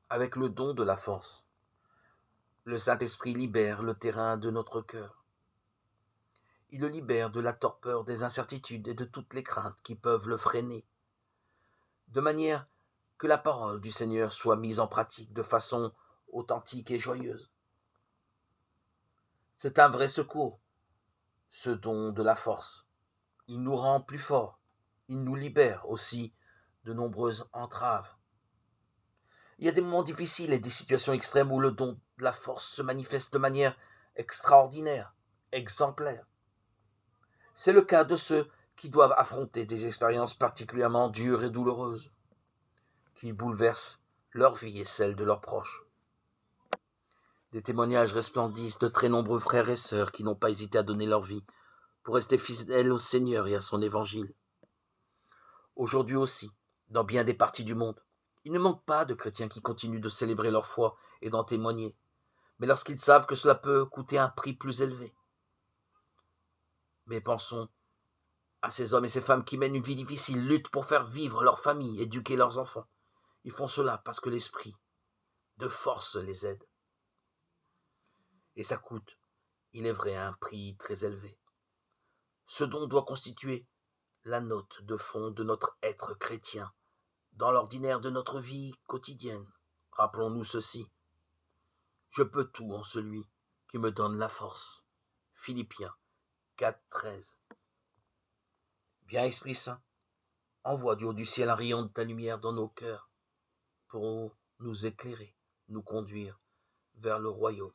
avec le don de la force. Le Saint-Esprit libère le terrain de notre cœur. Il le libère de la torpeur des incertitudes et de toutes les craintes qui peuvent le freiner, de manière que la parole du Seigneur soit mise en pratique de façon authentique et joyeuse. C'est un vrai secours, ce don de la force. Il nous rend plus forts. Il nous libère aussi de nombreuses entraves. Il y a des moments difficiles et des situations extrêmes où le don de la force se manifeste de manière extraordinaire, exemplaire. C'est le cas de ceux qui doivent affronter des expériences particulièrement dures et douloureuses, qui bouleversent leur vie et celle de leurs proches. Des témoignages resplendissent de très nombreux frères et sœurs qui n'ont pas hésité à donner leur vie pour rester fidèles au Seigneur et à son évangile. Aujourd'hui aussi, dans bien des parties du monde, il ne manque pas de chrétiens qui continuent de célébrer leur foi et d'en témoigner, mais lorsqu'ils savent que cela peut coûter un prix plus élevé. Mais pensons à ces hommes et ces femmes qui mènent une vie difficile, luttent pour faire vivre leur famille, éduquer leurs enfants. Ils font cela parce que l'esprit de force les aide. Et ça coûte, il est vrai, un prix très élevé. Ce don doit constituer la note de fond de notre être chrétien, dans l'ordinaire de notre vie quotidienne. Rappelons-nous ceci. Je peux tout en celui qui me donne la force. Philippiens 4,13. Viens, Esprit Saint, envoie du haut du ciel un rayon de ta lumière dans nos cœurs pour nous éclairer, nous conduire vers le royaume